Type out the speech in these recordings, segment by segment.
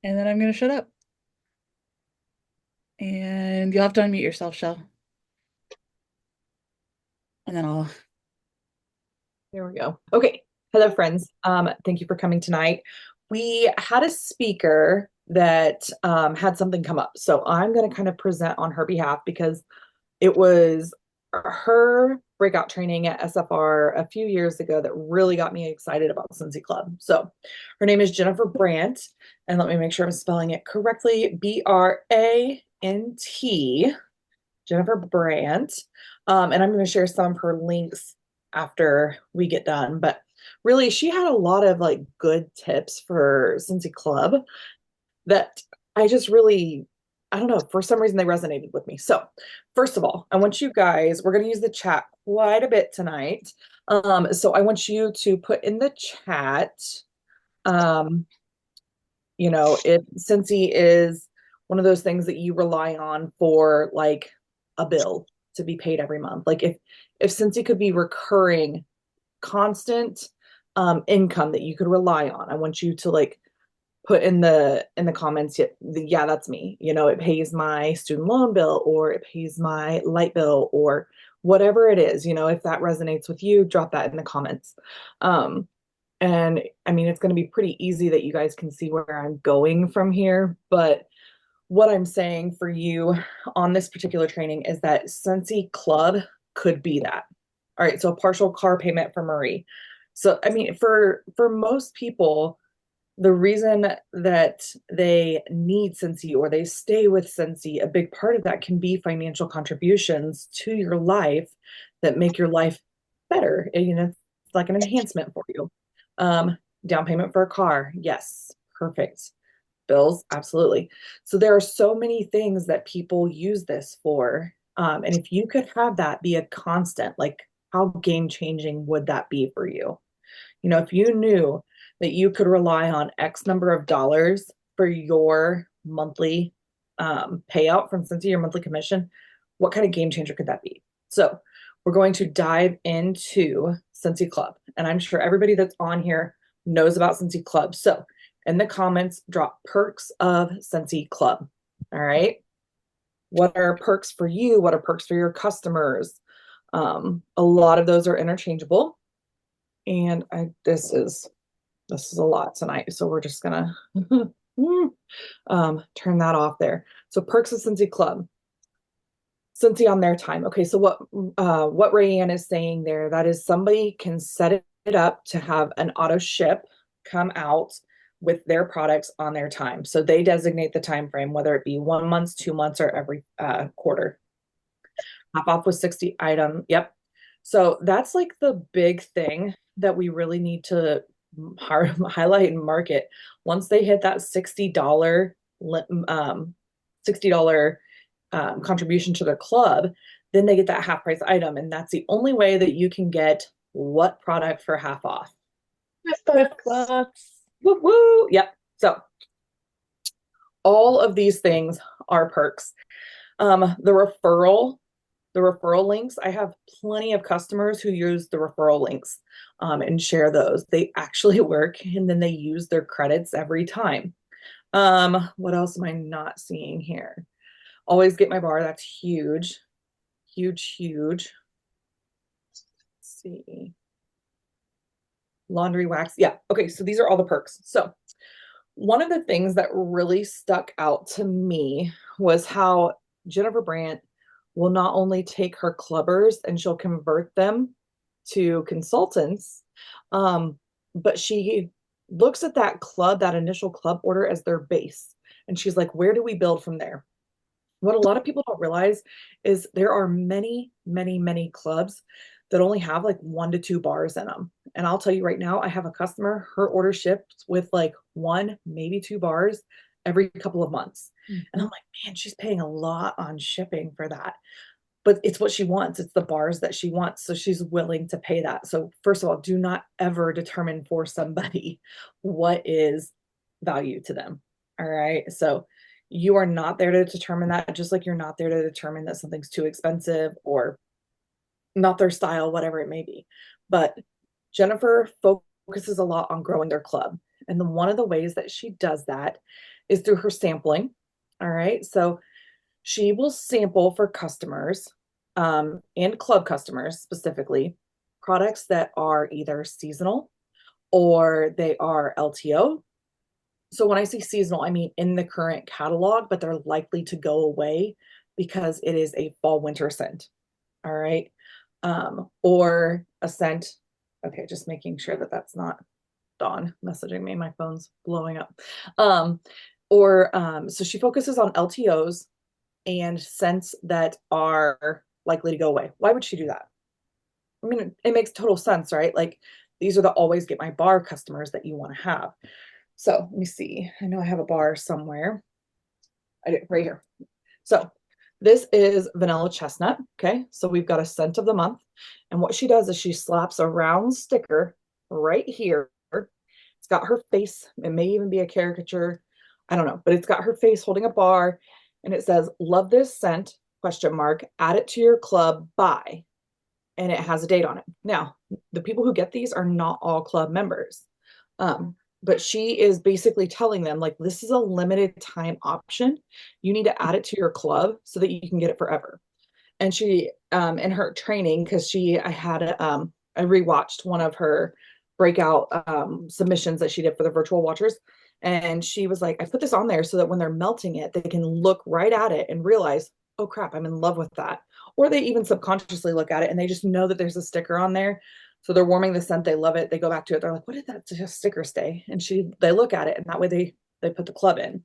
and then I'm gonna shut up. And you'll have to unmute yourself, Shell. And then I'll There we go. Okay. Hello, friends. Thank you for coming tonight. We had a speaker that had something come up. So I'm going to kind of present on her behalf because it was her breakout training at SFR a few years ago that really got me excited about SCENTSY Club. So her name is Jennifer Brant, and let me make sure I'm spelling it correctly. Brant, Jennifer Brant. And I'm going to share some of her links after we get done. But really, she had a lot of like good tips for SCENTSY Club that I just really, I don't know, for some reason they resonated with me. So, first of all, I want you guys, we're going to use the chat quite a bit tonight. So I want you to put in the chat, um, if SCENTSY is one of those things that you rely on for like a bill to be paid every month. Like if SCENTSY could be recurring, constant income that you could rely on, I want you to like put in the comments, yeah, that's me. It pays my student loan bill or it pays my light bill or whatever it is. If that resonates with you, drop that in the comments. Um, and I mean, it's going to be pretty easy that you guys can see where I'm going from here. But what I'm saying for you on this particular training is that SCENTSY Club could be that. All right, so a partial car payment for Marie. So I mean, for most people, the reason that they need SCENTSY or they stay with SCENTSY, a big part of that can be financial contributions to your life that make your life better. It's like an enhancement for you. Um, Down payment for a car, yes, perfect. Bills, absolutely. So there are so many things that people use this for. And if you could have that be a constant, like how game changing would that be for you? If you knew that you could rely on X number of dollars for your monthly payout from SCENTSY, your monthly commission, what kind of game changer could that be? So we're going to dive into SCENTSY Club. And I'm sure everybody that's on here knows about SCENTSY Club. So in the comments, drop perks of SCENTSY Club. All right. What are perks for you? What are perks for your customers? A lot of those are interchangeable. And this is a lot tonight, so we're just gonna turn that off there. So perks of SCENTSY Club, SCENTSY on their time. Okay, so what Rayanne is saying there, that is somebody can set it up to have an auto ship come out with their products on their time. So they designate the time frame, whether it be 1 month, 2 months, or every quarter. Hop off with 60 item. Yep. So that's like the big thing that we really need to highlight and market. Once they hit that $60 contribution to their club, then they get that half price item. And that's the only way that you can get what product for half off. Gift box. Woo woo. Yep. So all of these things are perks. The referral links, I have plenty of customers who use the referral links and share those. They actually work and then they use their credits every time. What else am I not seeing here? Always get my bar. That's huge. Huge, huge. Let's see. Laundry wax. Yeah. Okay. So these are all the perks. So one of the things that really stuck out to me was how Jennifer Brant will not only take her clubbers and she'll convert them to consultants, but she looks at that club, that initial club order as their base. And she's like, where do we build from there? What a lot of people don't realize is there are many, many, many clubs that only have like 1 to 2 bars in them. And I'll tell you right now, I have a customer, her order ships with like 1, maybe 2 bars every couple of months. Mm-hmm. And I'm like, man, she's paying a lot on shipping for that. But it's what she wants. It's the bars that she wants. So she's willing to pay that. So, first of all, do not ever determine for somebody what is value to them. All right. So, you are not there to determine that, just like you're not there to determine that something's too expensive or not their style, whatever it may be. But Jennifer focuses a lot on growing their club. And one of the ways that she does that is through her sampling. All right. So she will sample for customers and club customers specifically products that are either seasonal or they are LTO. So when I say seasonal, I mean in the current catalog, but they're likely to go away because it is a fall winter scent. All right. Or a scent. Okay, just making sure that that's not Dawn messaging me. My phone's blowing up. Um, so she focuses on LTOs and scents that are likely to go away. Why would she do that? I mean, it makes total sense, right? Like these are the always get my bar customers that you want to have. So let me see. I know I have a bar somewhere. I did right here. So this is vanilla chestnut. Okay. So we've got a scent of the month. And what she does is she slaps a round sticker right here. It's got her face. It may even be a caricature. I don't know, but it's got her face holding a bar and it says, love this scent, question mark, add it to your club, buy. And it has a date on it. Now, the people who get these are not all club members. But she is basically telling them, like, this is a limited time option. You need to add it to your club so that you can get it forever. And she, in her training, because I rewatched one of her breakout submissions that she did for the virtual watchers. And she was like, I put this on there so that when they're melting it, they can look right at it and realize, oh crap, I'm in love with that. Or they even subconsciously look at it and they just know that there's a sticker on there. So they're warming the scent, they love it, they go back to it, they're like, what did that sticker say? And they look at it and that way they put the club in.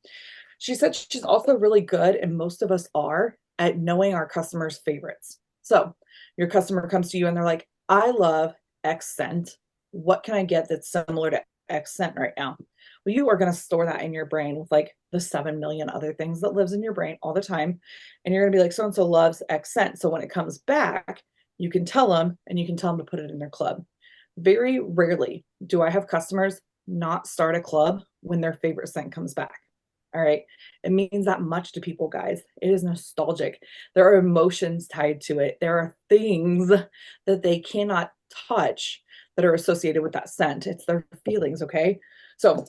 She said she's also really good, and most of us are, at knowing our customers' favorites. So your customer comes to you and they're like, I love X scent. What can I get that's similar to X scent right now? Well, you are going to store that in your brain with like the 7 million other things that lives in your brain all the time. And you're going to be like, so and so loves X scent. So when it comes back, you can tell them and you can tell them to put it in their club. Very rarely do I have customers not start a club when their favorite scent comes back. All right. It means that much to people, guys. It is nostalgic. There are emotions tied to it. There are things that they cannot touch that are associated with that scent. It's their feelings. Okay. So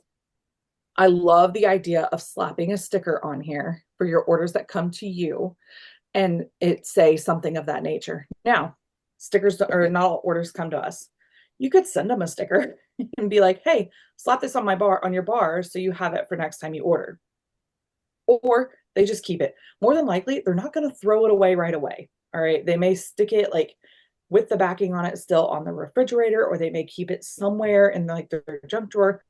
I love the idea of slapping a sticker on here for your orders that come to you and it say something of that nature. Now, stickers or not all orders come to us. You could send them a sticker and be like, hey, slap this on your bar so you have it for next time you order. Or they just keep it. More than likely, they're not going to throw it away right away. All right. They may stick it like with the backing on it still on the refrigerator, or they may keep it somewhere in like their junk drawer.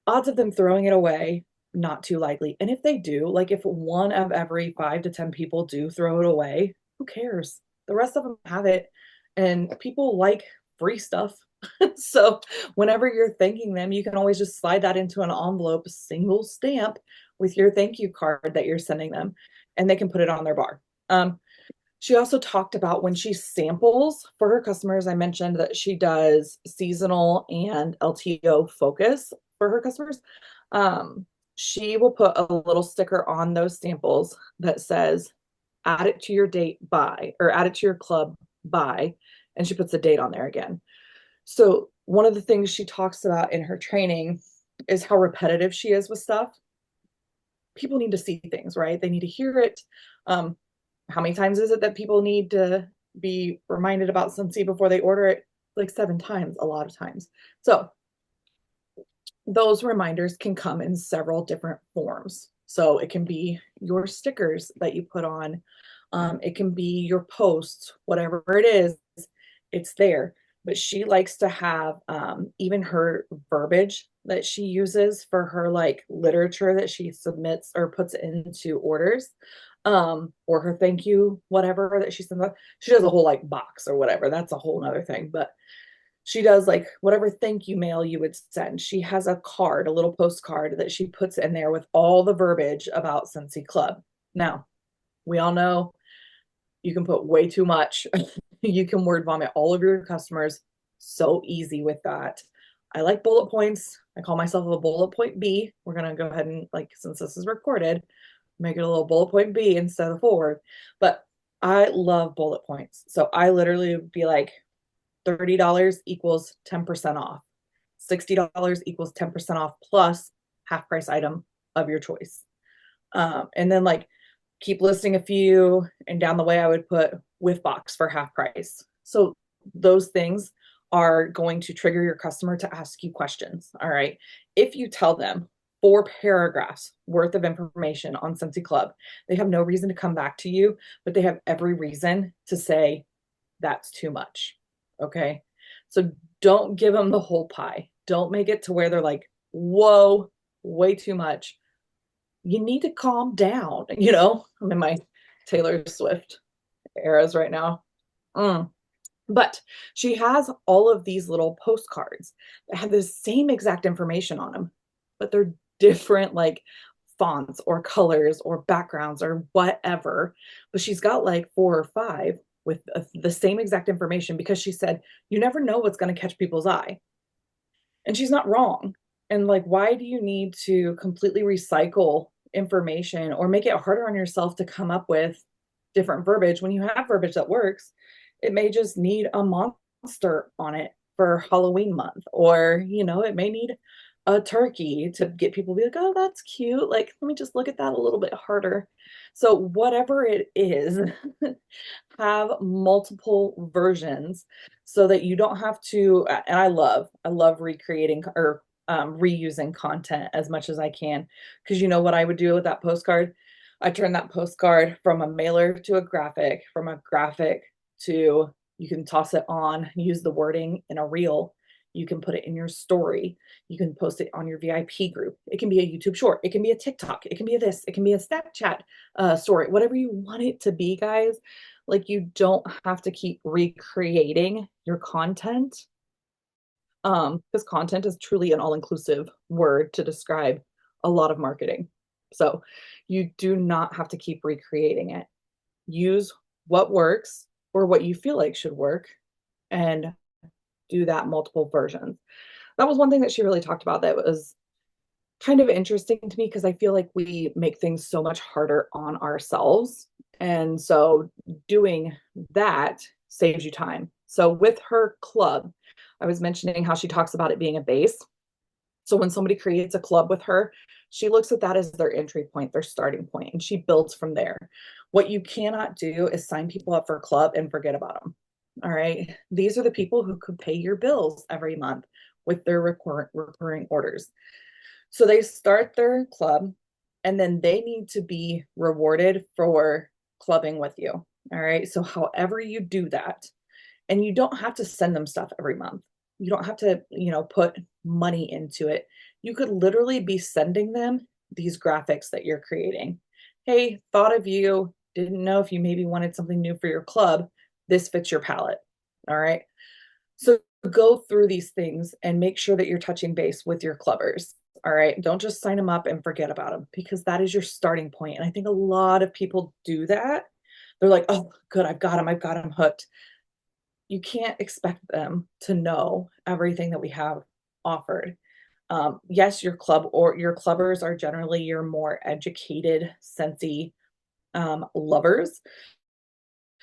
Odds of them throwing it away, not too likely. And if they do, like if one of every 5 to 10 people do throw it away, who cares? The rest of them have it. And people like free stuff. So whenever you're thanking them, you can always just slide that into an envelope, single stamp with your thank you card that you're sending them, and they can put it on their bar. She also talked about when she samples for her customers. I mentioned that she does seasonal and LTO focus for her customers. She will put a little sticker on those samples that says, add it to your date by, or add it to your club by, and she puts the date on there again. So one of the things she talks about in her training is how repetitive she is with stuff. People need to see things, right? They need to hear it. How many times is it that people need to be reminded about SCENTSY before they order it? Like 7 times, a lot of times. So those reminders can come in several different forms. So it can be your stickers that you put on. It can be your posts, whatever it is, it's there. But she likes to have even her verbiage that she uses for her like literature that she submits or puts into orders, or her thank you, whatever that she sends out. She does a whole like box or whatever. That's a whole nother thing. But she does like whatever thank you mail you would send. She has a card, a little postcard that she puts in there with all the verbiage about SCENTSY Club. Now, we all know you can put way too much. You can word vomit all of your customers. So easy with that. I like bullet points. I call myself a bullet point B. We're going to go ahead and, like, since this is recorded, make it a little bullet point B instead of forward. But I love bullet points. So I literally would be like, $30 equals 10% off. $60 equals 10% off plus half price item of your choice. And then like keep listing a few, and down the way I would put with box for half price. So those things are going to trigger your customer to ask you questions. All right. If you tell them 4 paragraphs worth of information on Scentsy Club, they have no reason to come back to you, but they have every reason to say that's too much. Okay. So don't give them the whole pie. Don't make it to where they're like, whoa, way too much. You need to calm down. I'm in my Taylor Swift eras right now. Mm. But she has all of these little postcards that have the same exact information on them, but they're different, like fonts or colors or backgrounds or whatever. But she's got like 4 or 5 with the same exact information, because she said, you never know what's going to catch people's eye. And she's not wrong. And like, why do you need to completely recycle information or make it harder on yourself to come up with different verbiage when you have verbiage that works? It may just need a monster on it for Halloween month, or, it may need a turkey to get people to be like, oh, that's cute. Like, let me just look at that a little bit harder. So, whatever it is, have multiple versions so that you don't have to. And I love recreating or reusing content as much as I can, because you know what I would do with that postcard? I turn that postcard from a mailer to a graphic, from a graphic to, you can toss it on, use the wording in a reel. You can put it in your story. You can post it on your VIP group. It can be a YouTube short. It can be a TikTok. It can be this. It can be a Snapchat story. Whatever you want it to be, guys. Like, you don't have to keep recreating your content, because content is truly an all-inclusive word to describe a lot of marketing. So you do not have to keep recreating it. Use what works or what you feel like should work, and do that multiple versions. That was one thing that she really talked about that was kind of interesting to me, because I feel like we make things so much harder on ourselves. And so doing that saves you time. So with her club, I was mentioning how she talks about it being a base. So when somebody creates a club with her, she looks at that as their entry point, their starting point, and she builds from there. What you cannot do is sign people up for a club and forget about them. All right. These are the people who could pay your bills every month with their recurring orders. So they start their club, and then they need to be rewarded for clubbing with you. All right. So however you do that, and you don't have to send them stuff every month. You don't have to, put money into it. You could literally be sending them these graphics that you're creating. Hey, thought of you, didn't know if you maybe wanted something new for your club. This fits your palette. All right. So go through these things and make sure that you're touching base with your clubbers. All right. Don't just sign them up and forget about them, because that is your starting point. And I think a lot of people do that. They're like, oh, good, I've got them hooked. You can't expect them to know everything that we have offered. Yes, your club or your clubbers are generally your more educated, Scentsy lovers,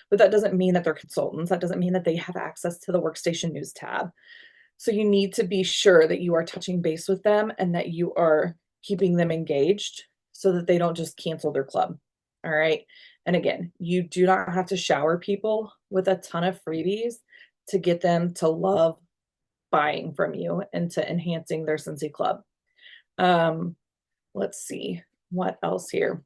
but that doesn't mean that they're consultants. That doesn't mean that they have access to the workstation news tab. So you need to be sure that you are touching base with them and that you are keeping them engaged so that they don't just cancel their club. All right. And again, you do not have to shower people with a ton of freebies to get them to love buying from you and to enhancing their Scentsy Club. Let's see what else here.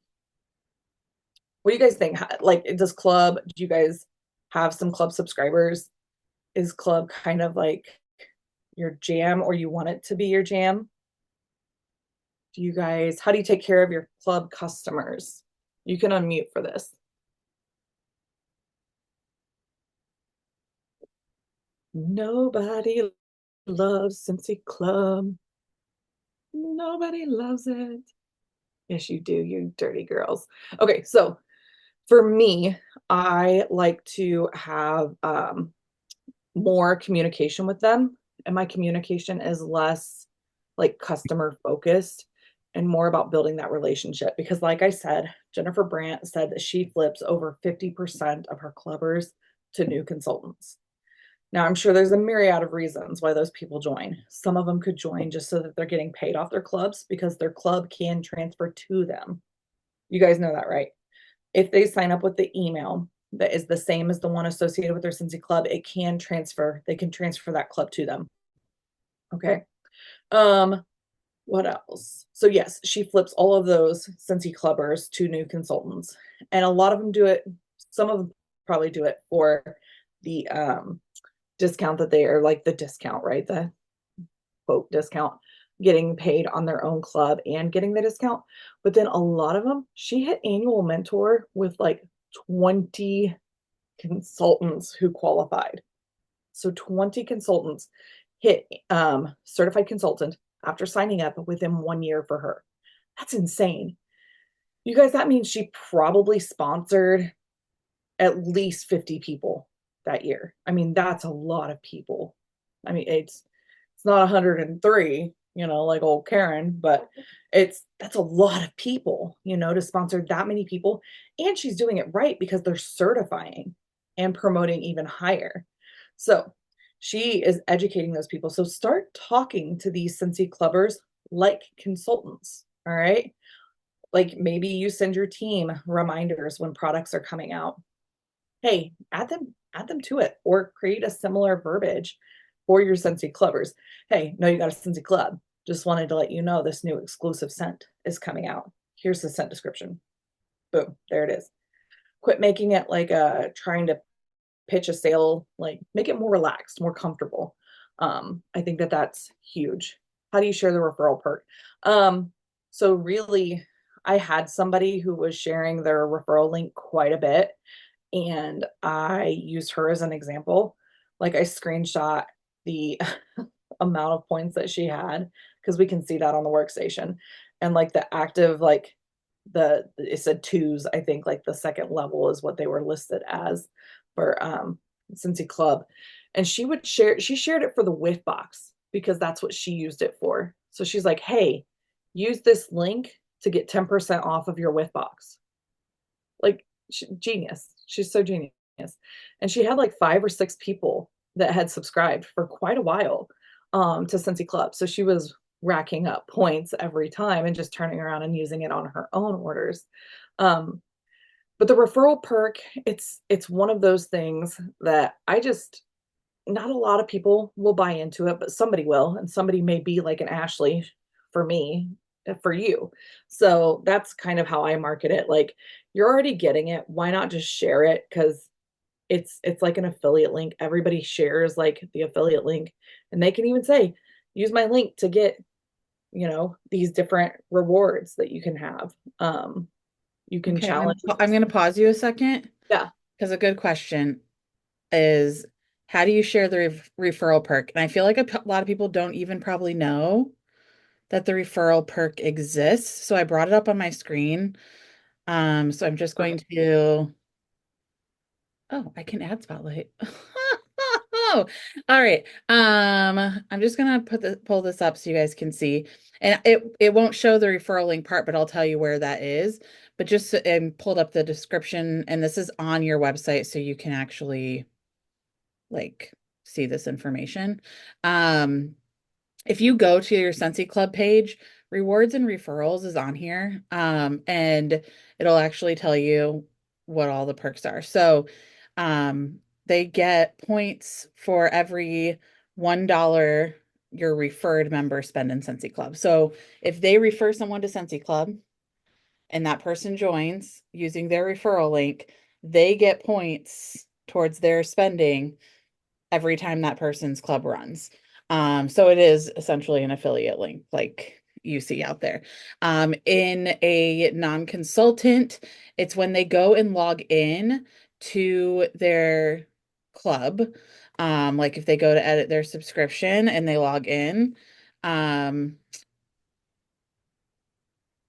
What do you guys think? Like, does club, do you guys have some club subscribers? Is club kind of like your jam, or you want it to be your jam? Do you guys, how do you take care of your club customers? You can unmute for this. Nobody loves Scentsy Club. Nobody loves it. Yes, you do, you dirty girls. Okay, so for me, I like to have more communication with them, and my communication is less like customer focused and more about building that relationship, because like I said, Jennifer Brant said that she flips over 50% of her clubbers to new consultants. Now, I'm sure there's a myriad of reasons why those people join. Some of them could join just so that they're getting paid off their clubs because their club can transfer to them. You guys know that, right? If they sign up with the email that is the same as the one associated with their Cincy Club, it can transfer. They can transfer that club to them. Okay. Um, what else? So yes, she flips all of those Cincy Clubbers to new consultants, and a lot of them do it. Some of them probably do it for the discount that they are like the discount, right? The quote discount, getting paid on their own club and getting the discount. But then a lot of them, she hit annual mentor with like 20 consultants who qualified. So 20 consultants hit certified consultant after signing up within 1 year for her. That's insane. You guys, that means she probably sponsored at least 50 people that year. I mean, that's a lot of people. I mean, it's not 103, like old Karen, but that's a lot of people, to sponsor that many people. And she's doing it right because they're certifying and promoting even higher. So she is educating those people. So start talking to these Cincy clubbers like consultants. All right. Like maybe you send your team reminders when products are coming out. Hey, add them to it or create a similar verbiage for your Scentsy clubbers. Hey, no, you got a Scentsy club. Just wanted to let you know this new exclusive scent is coming out. Here's the scent description. Boom, there it is. Quit making it like trying to pitch a sale, like make it more relaxed, more comfortable. I think that that's huge. How do you share the referral perk? So really, I had somebody who was sharing their referral link quite a bit, and I used her as an example. Like I screenshot the amount of points that she had because we can see that on the workstation, and like the active, like it said twos. I think like the second level is what they were listed as for Cincy Club, and she shared it for the whiff box because that's what she used it for. So she's like, hey, use this link to get 10% off of your whiff box. Like genius. She's so genius. And she had like 5 or 6 people that had subscribed for quite a while to Cincy Club. So she was racking up points every time and just turning around and using it on her own orders. Um, but the referral perk, it's one of those things that I just not a lot of people will buy into it, but somebody will, and somebody may be like an Ashley for me, for you. So that's kind of how I market it. Like you're already getting it, why not just share it? Because it's like an affiliate link. Everybody shares like the affiliate link, and they can even say, use my link to get, these different rewards that you can have. You can Okay, challenge. I'm gonna pause you a second Yeah. because a good question is how do you share the referral perk? And I feel like a lot of people don't even probably know that the referral perk exists. So I brought it up on my screen. So I'm just going to, oh, I can add spotlight. Oh, all right. I'm just gonna pull this up so you guys can see. And it won't show the referral link part, but I'll tell you where that is. But just and pulled up the description, and this is on your website, so you can actually like see this information. Um, if you go to your Scentsy Club page, rewards and referrals is on here. And it'll actually tell you what all the perks are. So they get points for every $1 your referred members spend in Scentsy Club. So if they refer someone to Scentsy Club and that person joins using their referral link, they get points towards their spending every time that person's club runs. So it is essentially an affiliate link like you see out there. In a non-consultant, it's when they go and log in to their club. Like if they go to edit their subscription and they log in, um,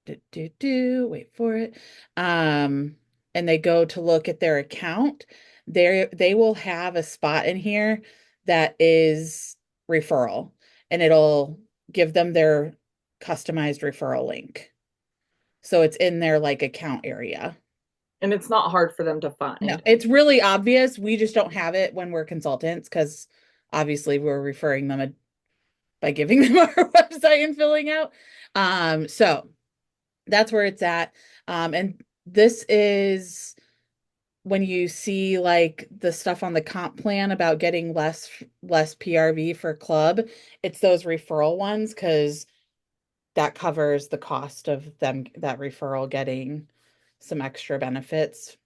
wait for it. Um, and they go to look at their account, they will have a spot in here that is referral, and it'll give them their customized referral link. So it's in their like account area. And it's not hard for them to No, find. it's really obvious. We just don't have it when we're consultants because obviously we're referring them by giving them our website and filling out. So that's where it's at. And this is when you see like the stuff on the comp plan about getting less PRV for club, it's those referral ones because that covers the cost of them that referral getting some extra benefits.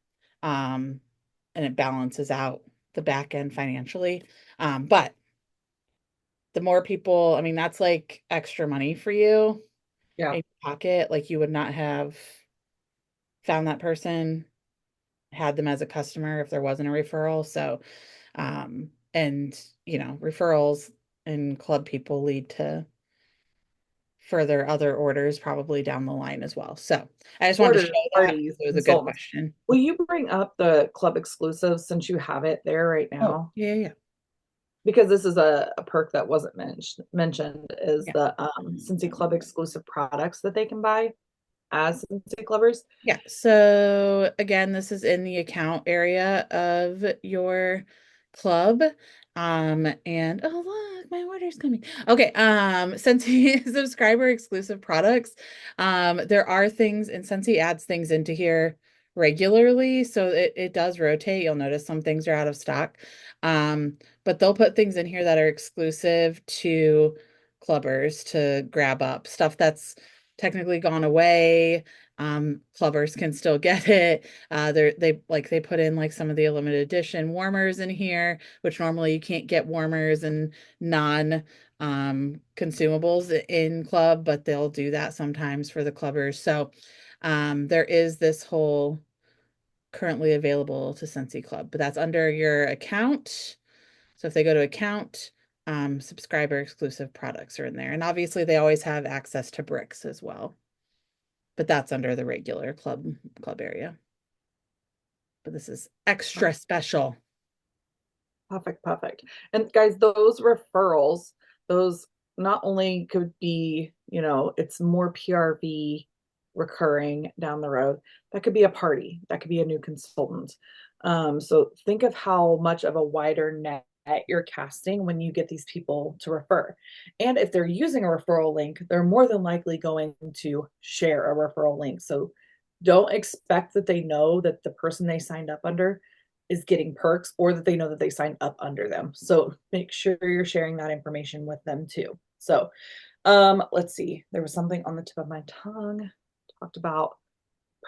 Um, and it balances out the back end financially. But the more people, I mean, that's like extra money for you Yeah. in your pocket. Like you would not have found that person, had them as a customer if there wasn't a referral. So, and referrals and club people lead to further other orders probably down the line as well. So I just wanted to Orders, show that. parties, It was a good consultants. question. Will you bring up the club exclusives since you have it there right Oh, now? yeah, Because this is a perk that wasn't mentioned is yeah. the Cincy Club exclusive products that they can buy as Cincy Clubbers. Yeah. So again, this is in the account area of your club. And oh look, my order's coming. Okay. Scentsy subscriber exclusive products. There are things and Scentsy adds things into here regularly. So it does rotate. You'll notice some things are out of stock. But they'll put things in here that are exclusive to clubbers to grab up stuff that's technically gone away. Clubbers can still get it. They put in like some of the limited edition warmers in here, which normally you can't get warmers and non consumables in club, but they'll do that sometimes for the clubbers. So there is this whole currently available to Scentsy Club, but that's under your account. So if they go to account, subscriber exclusive products are in there. And obviously they always have access to bricks as well, but that's under the regular club area. But this is extra special. Perfect, perfect. And guys, those referrals, those not only could be, it's more PRV recurring down the road, that could be a party, that could be a new consultant. So think of how much of a wider net you're casting when you get these people to refer. And if they're using a referral link, they're more than likely going to share a referral link. So don't expect that they know that the person they signed up under is getting perks or that they know that they signed up under them. So make sure you're sharing that information with them too. So let's see. There was something on the tip of my tongue. Talked about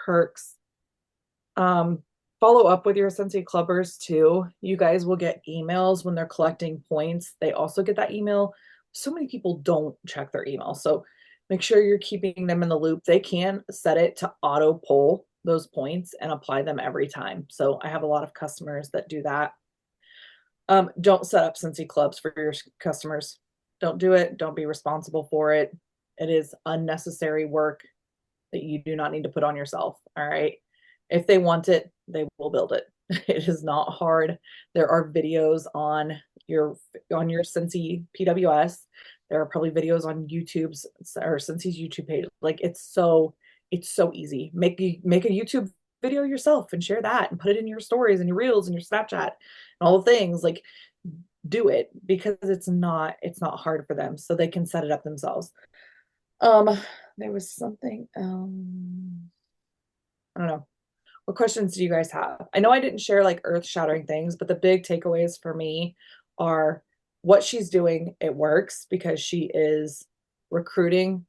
perks. Um, follow up with your Scentsy Clubbers too. You guys will get emails when they're collecting points. They also get that email. So many people don't check their email. So make sure you're keeping them in the loop. They can set it to auto pull those points and apply them every time. So I have a lot of customers that do that. Don't set up Scentsy Clubs for your customers. Don't do it. Don't be responsible for it. It is unnecessary work that you do not need to put on yourself. All right. If they want it, they will build it. It is not hard. There are videos on your Scentsy PWS. There are probably videos on YouTube's or Scentsy's YouTube page. Like it's so easy. Make a YouTube video yourself and share that and put it in your stories and your reels and your Snapchat and all the things. Like do it because it's not hard for them. So they can set it up themselves. Um, there was something, I don't know. What questions do you guys have? I know I didn't share like earth-shattering things, but the big takeaways for me are what she's doing, it works because she is recruiting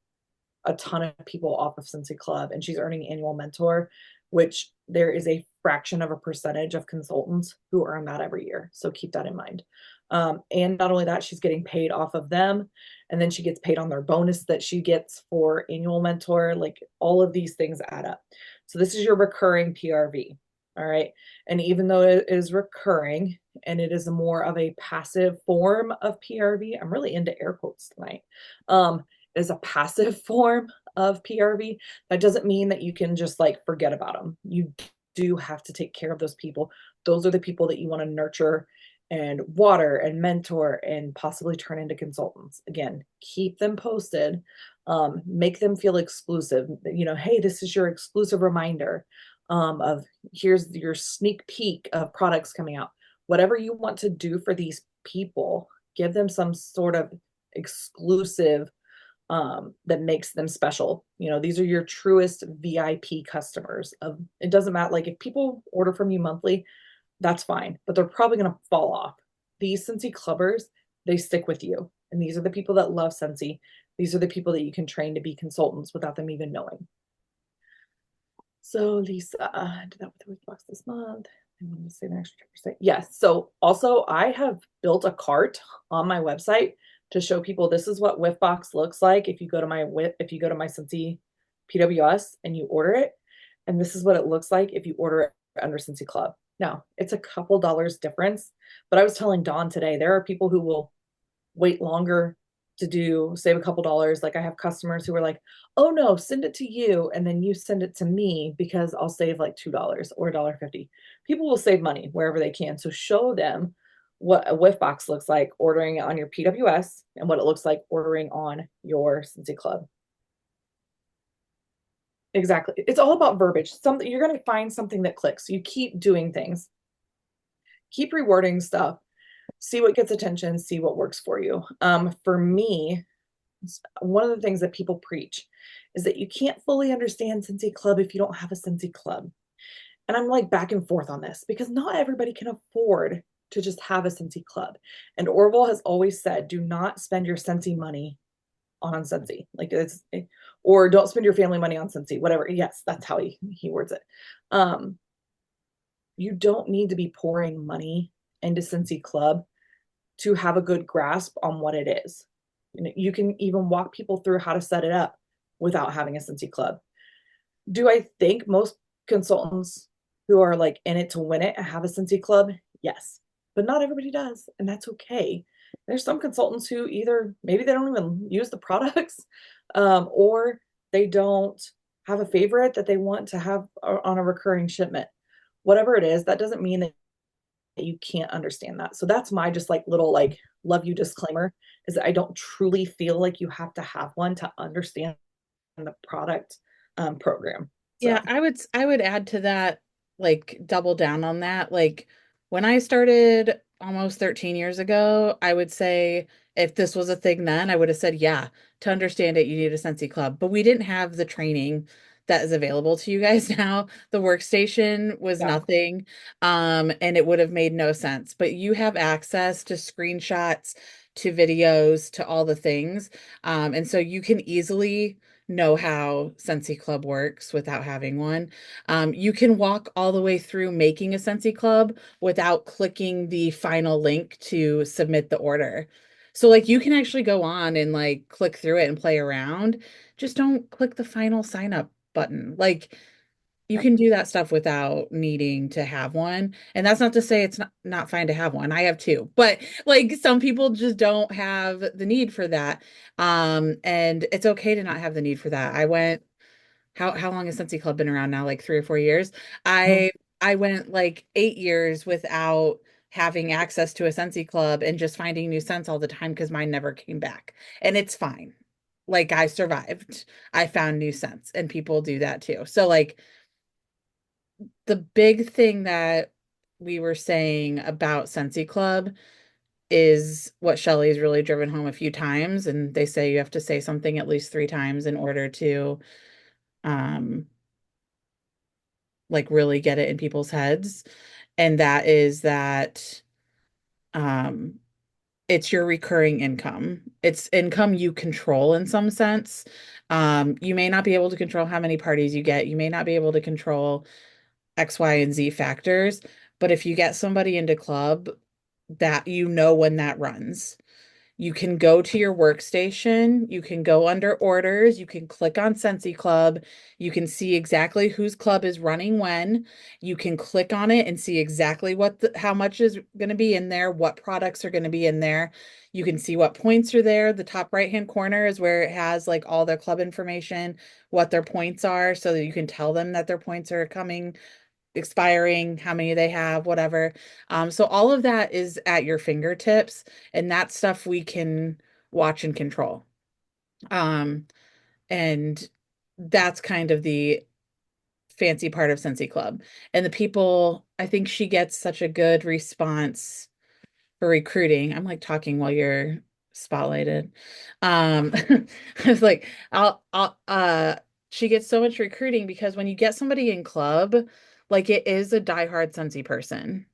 a ton of people off of Scentsy Club and she's earning annual mentor, which there is a fraction of a percentage of consultants who earn that every year. So keep that in mind. And not only that, she's getting paid off of them. And then she gets paid on their bonus that she gets for annual mentor. Like all of these things add up. So this is your recurring PRV. All right. And even though it is recurring and it is more of a passive form of PRV, I'm really into air quotes tonight. Is a passive form of PRV. That doesn't mean that you can just like forget about them. You do have to take care of those people. Those are the people that you want to nurture and water and mentor and possibly turn into consultants. Again, keep them posted, make them feel exclusive. Hey, this is your exclusive reminder. of here's your sneak peek of products coming out. Whatever you want to do for these people, give them some sort of exclusive that makes them special. You know, these are your truest VIP customers. Of it doesn't matter. Like if people order from you monthly, that's fine, but they're probably going to fall off. These Scentsy Clubbers, they stick with you. And these are the people that love Scentsy. These are the people that you can train to be consultants without them even knowing. So Lisa, I did that with the box this month. I want to save an extra 10%. Yes. So also I have built a cart on my website to show people this is what Whiff Box looks like if you go to my Whiff, if you go to my Scentsy PWS and you order it. And this is what it looks like if you order it under Scentsy Club. Now, it's a couple dollars difference, but I was telling Dawn today, there are people who will wait longer to do save a couple dollars. Like I have customers who are like, oh no, send it to you and then you send it to me because I'll save like $2 or $1.50. People will save money wherever they can. So show them what a whiff box looks like ordering it on your PWS and what it looks like ordering on your Scentsy Club. Exactly. It's all about verbiage. Something you're going to find something that clicks. You keep doing things, keep rewarding stuff, see what gets attention, see what works for you. For me, one of the things that people preach is that you can't fully understand Scentsy Club if you don't have a Scentsy Club. And I'm like back and forth on this because not everybody can afford to just have a Scentsy Club. And Orville has always said, do not spend your Scentsy money on Scentsy. Like it's, or don't spend your family money on Scentsy, whatever. Yes, that's how he words it. Um, you don't need to be pouring money into Scentsy Club to have a good grasp on what it is. You can even walk people through how to set it up without having a Scentsy Club. Do I think most consultants who are like in it to win it have a Scentsy Club? Yes, but not everybody does, and that's okay. There's some consultants who either maybe they don't even use the products, or they don't have a favorite that they want to have on a recurring shipment. Whatever it is, that doesn't mean that you can't understand that. So that's my just like little like love you disclaimer is that I don't truly feel like you have to have one to understand the product program. Yeah, So I would add to that, like double down on that. Like when I started almost 13 years ago, I would say if this was a thing then, I would have said, yeah, to understand it, you need a Scentsy Club. But we didn't have the training that is available to you guys now. The workstation was yeah, nothing, and it would have made no sense. But you have access to screenshots, to videos, to all the things. And so you can easily know how Scentsy Club works without having one. You can walk all the way through making a Scentsy Club without clicking the final link to submit the order. So like you can actually go on and like click through it and play around. Just don't click the final sign up button. Like you yeah, can do that stuff without needing to have one. And that's not to say it's not fine to have one. I have two, but like some people just don't have the need for that. And it's okay to not have the need for that. I went, how long has Scentsy Club been around now? Like 3 or 4 years. mhm, I went like 8 years without having access to a Scentsy Club and just finding new scents all the time because mine never came back. And it's fine. Like I survived. I found new scents and people do that too. So like the big thing that we were saying about Scentsy Club is what Shelley's really driven home a few times, and they say you have to say something at least 3 times in order to um like really get it in people's heads. And that is that um it's your recurring income. It's income you control in some sense. You may not be able to control how many parties you get. You may not be able to control X, Y, and Z factors. But if you get somebody into club, that you know when that runs. You can go to your workstation, you can go under orders, you can click on Scentsy Club, you can see exactly whose club is running when. You can click on it and see exactly how much is going to be in there, what products are going to be in there. You can see what points are there. The top right-hand corner is where it has like all their club information, what their points are, so that you can tell them that their points are coming expiring, how many they have, whatever. So all of that is at your fingertips, and that stuff we can watch and control. And that's kind of the fancy part of Scentsy Club. And the people, I think she gets such a good response for recruiting. I'm like talking while you're spotlighted. Um, I was like, she gets so much recruiting because when you get somebody in club, like it is a diehard Scentsy person.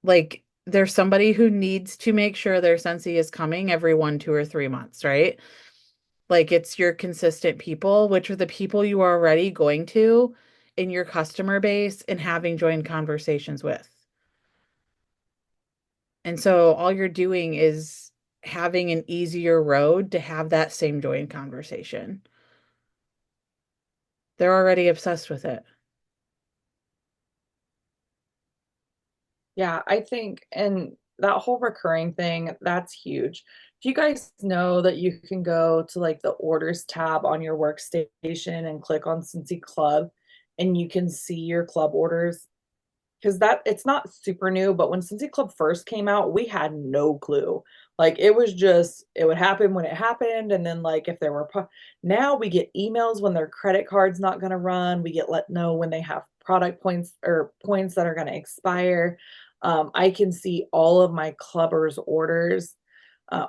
Like there's somebody who needs to make sure their Scentsy is coming every 1, 2, or 3 months, right? Like it's your consistent people, which are the people you are already going to in your customer base and having joined conversations with. And so all you're doing is having an easier road to have that same joined conversation. They're already obsessed with it. Yeah, I think, and that whole recurring thing, that's huge. Do you guys know that you can go to like the orders tab on your workstation and click on Cincy Club and you can see your club orders? Because that it's not super new, but when Cincy Club first came out, we had no clue. Like it was just it would happen when it happened, and then like if there were now we get emails when their credit card's not going to run. We get let know when they have product points or points that are going to expire. I can see all of my clubbers orders.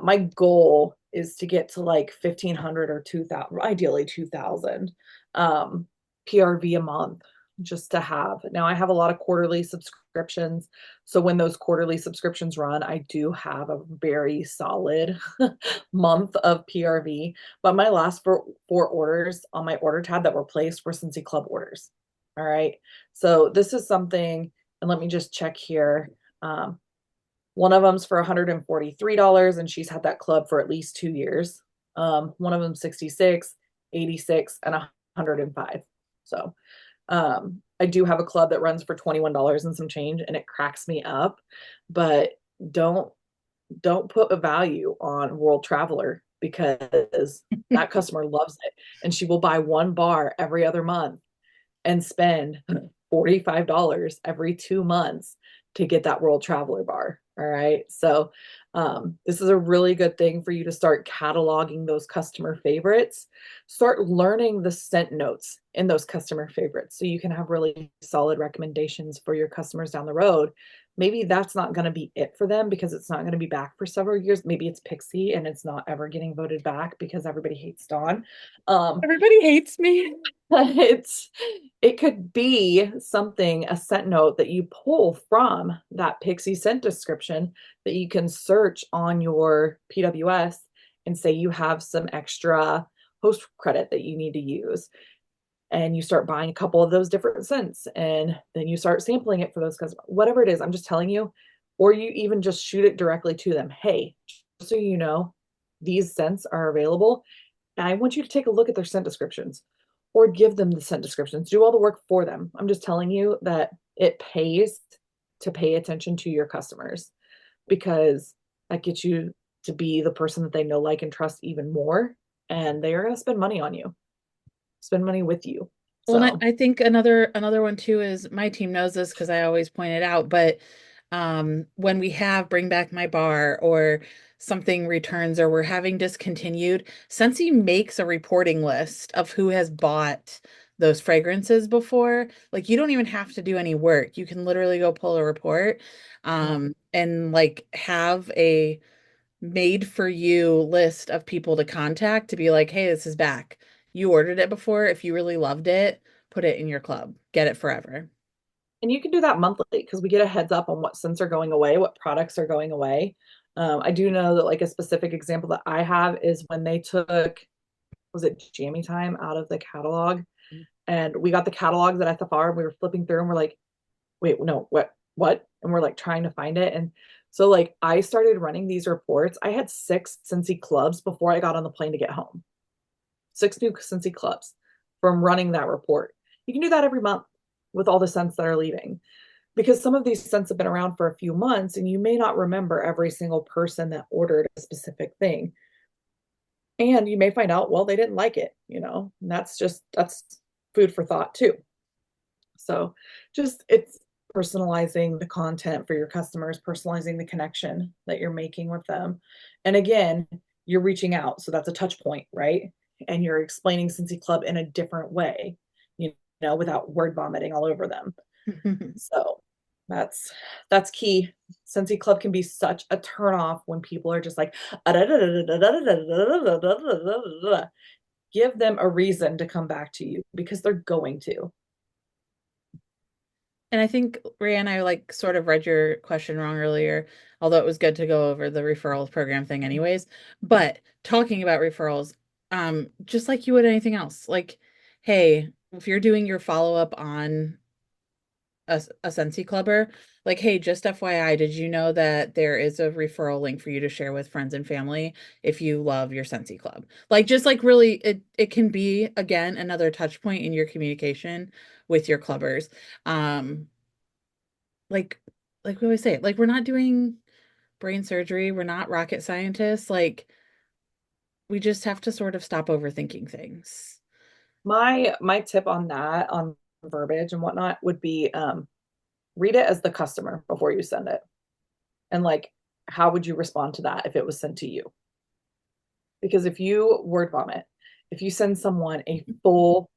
My goal is to get to like 1,500 or 2,000, ideally 2,000 PRV a month just to have. Now I have a lot of quarterly subscriptions. So when those quarterly subscriptions run, I do have a very solid month of PRV. But my last four orders on my order tab that were placed were Cincy Club orders. All right. So this is something, and let me just check here. One of them's for $143, and she's had that club for at least 2 years. One of them 66, 86, and 105. So I do have a club that runs for $21 and some change, and it cracks me up. But don't don't put a value on World Traveler because that customer loves it, and she will buy one bar every other month and spend $45 every 2 months to get that World Traveler bar. All right. So, this is a really good thing for you to start cataloging those customer favorites. Start learning the scent notes in those customer favorites so you can have really solid recommendations for your customers down the road. Maybe that's not going to be it for them because it's not going to be back for several years. Maybe it's Pixie and it's not ever getting voted back because everybody hates Dawn. Um, Everybody hates me. it's it could be something, a scent note that you pull from that Pixie scent description that you can search on your PWS and say you have some extra host credit that you need to use. And you start buying a couple of those different scents and then you start sampling it for those customers, whatever it is. I'm just telling you, or you even just shoot it directly to them. Hey, just so you know, these scents are available. And I want you to take a look at their scent descriptions or give them the scent descriptions. Do all the work for them. I'm just telling you that it pays to pay attention to your customers because that gets you to be the person that they know, like, and trust even more. And they are going to spend money on you, spend money with you. Well, and So, I think another one too is my team knows this because I always point it out, but when we have bring back my bar or something returns or we're having discontinued, Scentsy makes a reporting list of who has bought those fragrances before. Like you don't even have to do any work. You can literally go pull a report yeah. and like have a made for you list of people to contact to be like, hey, this is back. You ordered it before. If you really loved it, put it in your club. Get it forever. And you can do that monthly because we get a heads up on what scents are going away, what products are going away. I do know that like a specific example that I have is when they took, was it Jammy Time out of the catalog? And we got the catalogs at SFR and we were flipping through and we're like, wait, no, what? And we're like trying to find it. And so like I started running these reports. I had 6 Scentsy clubs before I got on the plane to get home. 6 new Scentsy clubs from running that report. You can do that every month with all the scents that are leaving because some of these scents have been around for a few months and you may not remember every single person that ordered a specific thing. And you may find out, well, they didn't like it, and that's food for thought too. So just it's personalizing the content for your customers, personalizing the connection that you're making with them. And again, you're reaching out. So that's a touch point, right? And you're explaining Cincy Club in a different way. without word vomiting all over them. So that's that's key. Scentsy Club can be such a turnoff when people are just like, give them a reason to come back to you because they're going to. And I think, Ryan, I like sort of read your question wrong earlier, although it was good to go over the referrals program thing anyways. But talking about referrals, just like you would anything else, like, hey, if you're doing your follow-up on a Scentsy Clubber, like, hey, just FYI, did you know that there is a referral link for you to share with friends and family if you love your Scentsy Club? Like, just like really, it can be again another touch point in your communication with your clubbers. Um, like like we always say, like we're not doing brain surgery, we're not rocket scientists. Like we just have to sort of stop overthinking things. My tip on that, on verbiage and whatnot, would be read it as the customer before you send it. And like, how would you respond to that if it was sent to you? Because if you word vomit, if you send someone a full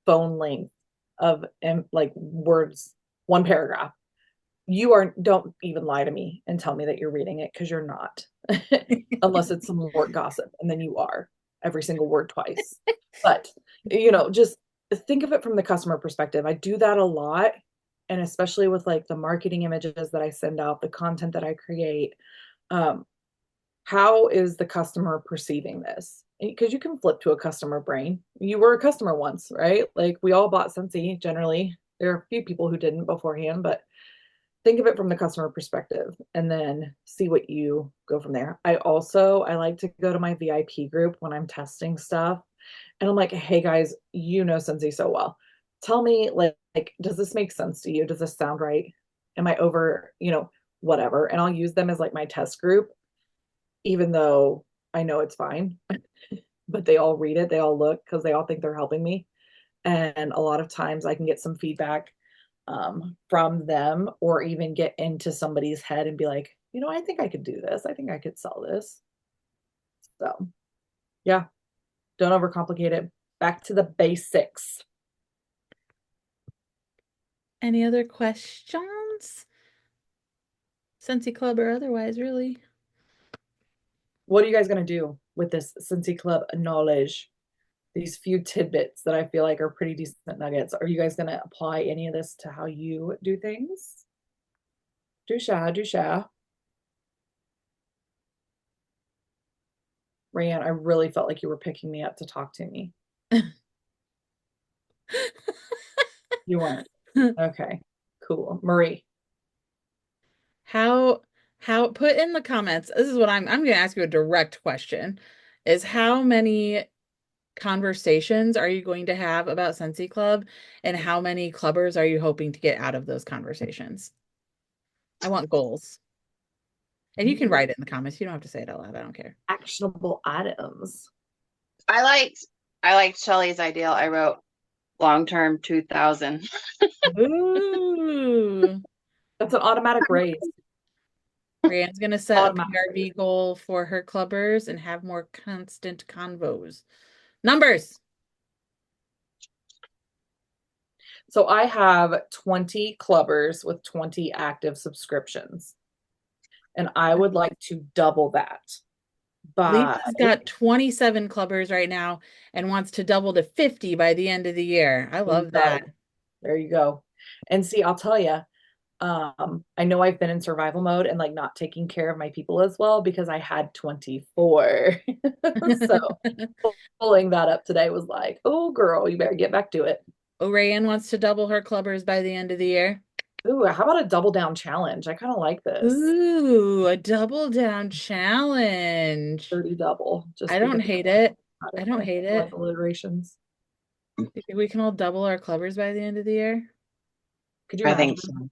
phone length of like words, one paragraph, you are don't even lie to me and tell me that you're reading it because you're not. Unless it's some work gossip, and then you are every single word twice. But just think of it from the customer perspective. I do that a lot, and especially with like the marketing images that I send out, the content that I create. um, how is the customer perceiving this? Because you can flip to a customer brain. You were a customer once, right? Like we all bought Scentsy generally. There are a few people who didn't beforehand, but think of it from the customer perspective and then see what you go from there. I like to go to my VIP group when I'm testing stuff, and I'm like, hey guys, you know Scentsy so well. Tell me, like, does this make sense to you? Does this sound right? Am I over, whatever? And I'll use them as like my test group, even though I know it's fine. But they all read it, they all look because they all think they're helping me. And a lot of times I can get some feedback from them, or even get into somebody's head and be like, I think I could do this. I think I could sell this. So, yeah, don't overcomplicate it. Back to the basics. Any other questions? Scentsy Club or otherwise, really? What are you guys going to do with this Cincy Club knowledge? These few tidbits that I feel like are pretty decent nuggets. Are you guys going to apply any of this to how you do things? Do sha, do sha. Rayanne, I really felt like you were picking me up to talk to me. You weren't. Okay, cool. Marie, How how put in the comments. This is what I'm going to ask you a direct question is how many conversations are you going to have about Scentsy Club and how many clubbers are you hoping to get out of those conversations? I want goals. And you can write it in the comments. You don't have to say it out loud. I don't care. actionable items. I liked I liked Shelley's ideal. I wrote long term 2000. Ooh. That's an automatic raise. Brianne's gonna set a Automatic PRV raise. goal for her clubbers and have more constant convos. Numbers. So I have 20 clubbers with 20 active subscriptions, and I would like to double that. But Lisa's got 27 clubbers right now and wants to double to 50 by the end of the year. I there you love that. go. There you go. And see, I'll tell you, I know I've been in survival mode and like not taking care of my people as well because I had 24. So pulling that up today was like, oh girl, you better get back to it. Orion wants to double her clubbers by the end of the year. Ooh, how about a double down challenge? I kind of like this. Ooh, a double down challenge. 30 double, I just don't because hate it. I don't I hate like it. alliterations. You think we can all double our clubbers by the end of the year? Could you I imagine? think so.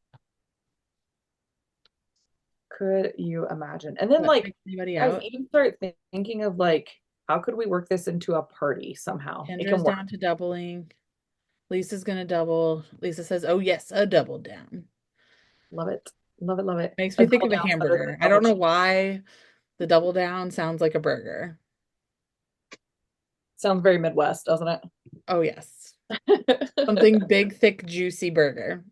Could you imagine? And then What, like, freak anybody guys, out? even start thinking of like, how could we work this into a party somehow? It Kendra's can work. down to doubling. Lisa's gonna double. Lisa says, "Oh yes, a double down." Love it. Love it. Love it. Makes A me think double of a down's better than hamburger. a I double don't know cheese. why the double down sounds like a burger. Sounds very Midwest, doesn't it? Oh, yes. Something big, thick, juicy burger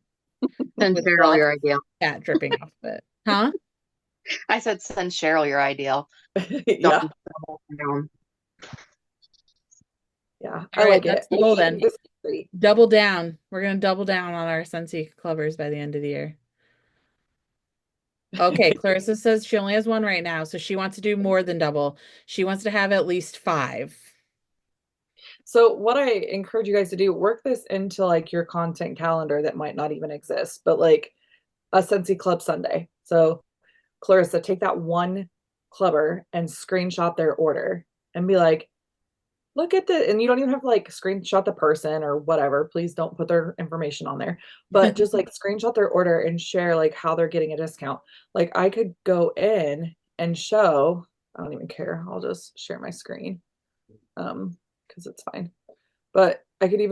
Send with Cheryl lots your of ideal. fat dripping off of it. Huh? I said send Cheryl your ideal. Yeah. Don't double down. Yeah. All I right, like that's it. the I goal think then. this is great. Double down. We're gonna double down on our Scentsy Clubbers by the end of the year. Okay, Clarissa says she only has one right now, so she wants to do more than double. She wants to have at least five. So what I encourage you guys to do, work this into like your content calendar that might not even exist, but like a Scentsy Club Sunday. So Clarissa, take that one clubber and screenshot their order and be like, look at the, and you don't even have to like screenshot the person or whatever. Please don't put their information on there, but just like screenshot their order and share like how they're getting a discount. Like I could go in and show, I don't even care. I'll just share my screen. Because it's fine. But I could even